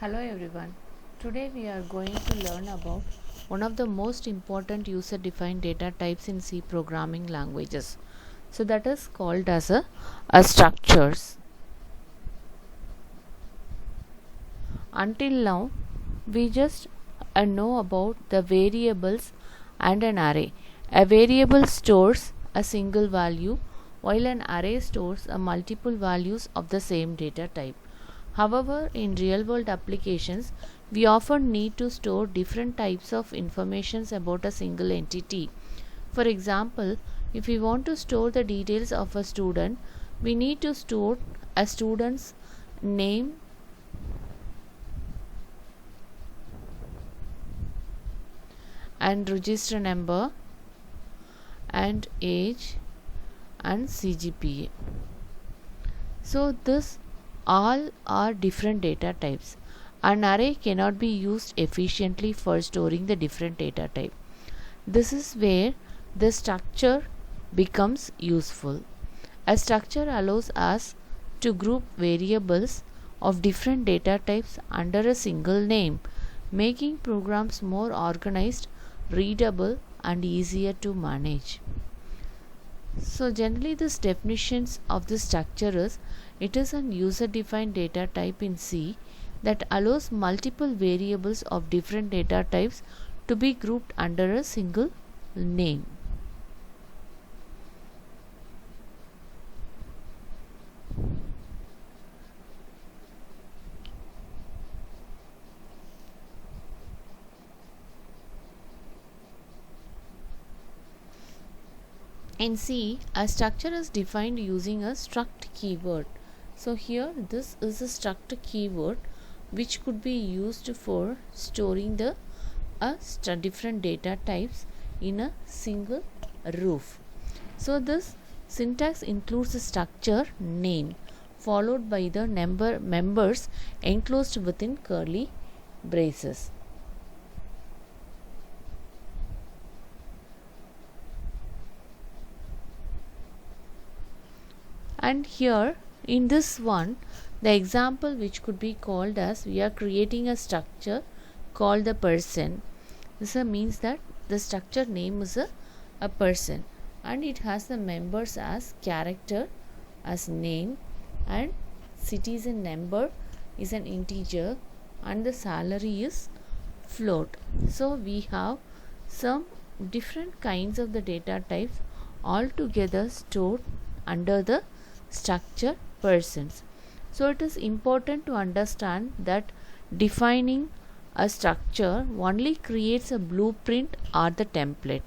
Hello everyone. Today we are going to learn about one of the most important user defined data types in C programming languages. So that is called as a structures. Until now we just know about the variables and an array. A variable stores a single value while an array stores a multiple values of the same data type. However, in real world applications, we often need to store different types of information about a single entity. For example, if we want to store the details of a student, we need to store a student's name and register number and age and CGPA. So this all are different data types. An array cannot be used efficiently for storing the different data type. This is where the structure becomes useful. A structure allows us to group variables of different data types under a single name, making programs more organized, readable, and easier to manage. So generally this definitions of the structure is it is an user defined data type in C that allows multiple variables of different data types to be grouped under a single name. In C, a structure is defined using a struct keyword. So here this is a struct keyword which could be used for storing the different data types in a single roof. So this syntax includes the structure name followed by the members enclosed within curly braces. And here in this one, the example which could be called as we are creating a structure called the person. This means that the structure name is a person and it has the members as character, as name, and citizen number is an integer and the salary is float. So we have some different kinds of the data types all together stored under the structure persons. So it is important to understand that defining a structure only creates a blueprint or the template.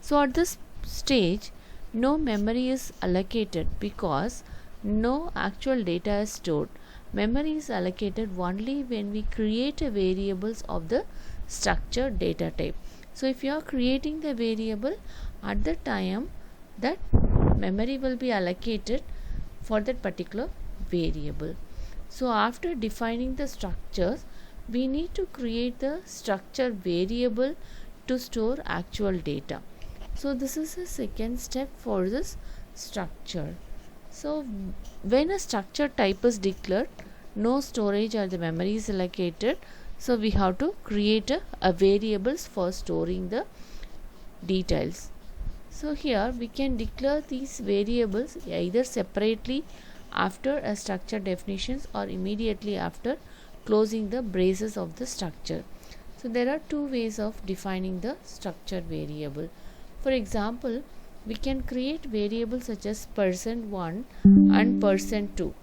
So at this stage no memory is allocated because no actual data is stored. Memory is allocated only when we create a variables of the structure data type. So if you are creating the variable, at the time that memory will be allocated for that particular variable. So after defining the structures, we need to create the structure variable to store actual data. So this is the second step for this structure. So when a structure type is declared, no storage or the memory is allocated. So we have to create a variables for storing the details. So here we can declare these variables either separately after a structure definitions or immediately after closing the braces of the structure. So there are two ways of defining the structure variable. For example, we can create variables such as %1 and %2.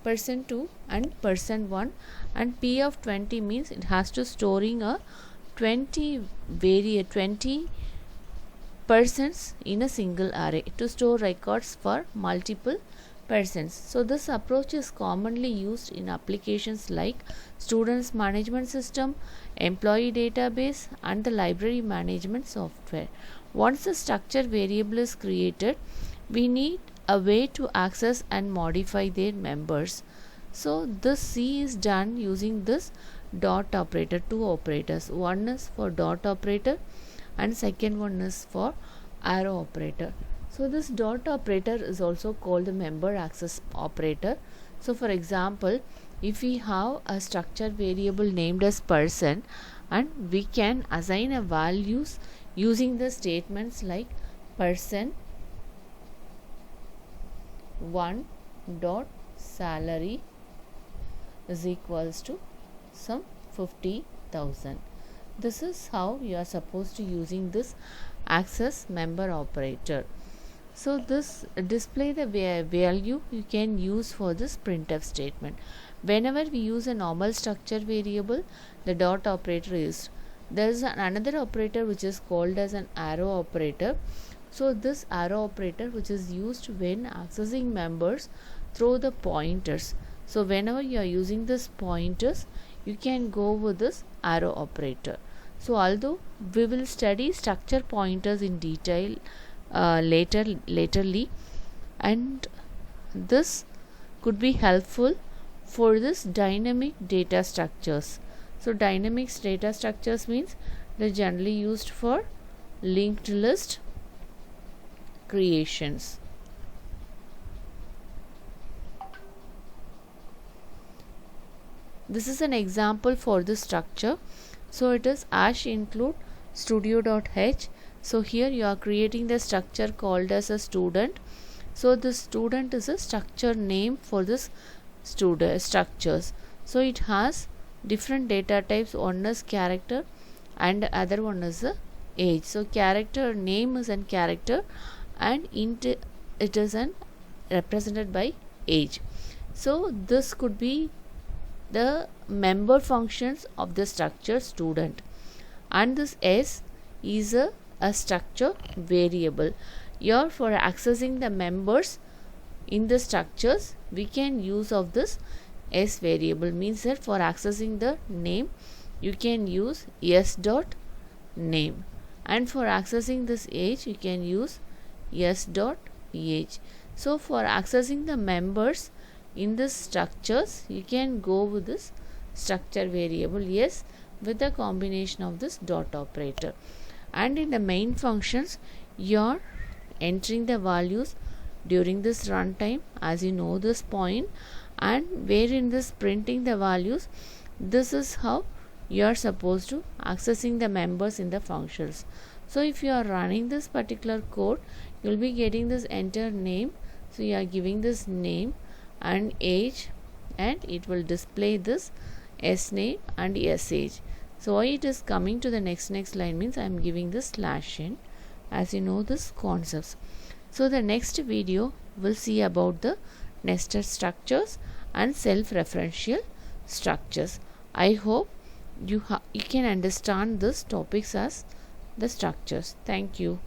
%2 and %1 and P of 20 means it has to storing a 20 persons in a single array to store records for multiple persons. So this approach is commonly used in applications like students management system, employee database, and the library management software. Once the structure variable is created, we need a way to access and modify their members. So this C is done using this dot operator, two operators. One is for dot operator and second one is for arrow operator. So this dot operator is also called the member access operator. So for example, if we have a structure variable named as person, and we can assign a values using the statements like person 1 dot salary is equals to some 50,000. This is how you are supposed to using this access member operator. So this display the value you can use for this printf statement. Whenever we use a normal structure variable, the dot operator is. There is another operator which is called as an arrow operator. So this arrow operator which is used when accessing members through the pointers. So whenever you are using this pointers, you can go with this arrow operator. So although we will study structure pointers in detail laterly, and this could be helpful for this dynamic data structures. So dynamic data structures means they're generally used for linked list creations. This is an example for this structure. So it is #include studio.h. So here you are creating the structure called as a student. So the student is a structure name for this student structures. So it has different data types. One is character and other one is a age. So character name is an character, and int it is an represented by age. So this could be the member functions of the structure student, and this s is a structure variable. Here for accessing the members in the structures, we can use of this s variable. Means that for accessing the name, you can use s dot name, and for accessing this age, you can use s dot age. So for accessing the members in the structures, you can go with this structure variable s with a combination of this dot operator. And in the main functions, you are entering the values during this runtime, as you know this point, and where in this printing the values, this is how you are supposed to accessing the members in the functions. So if you are running this particular code, you will be getting this enter name. So you are giving this name and age, and it will display this s name and s age. So why it is coming to the next line means I am giving this /n, as you know this concepts. So the next video will see about the nested structures and self-referential structures. I hope you can understand these topics as the structures. Thank you.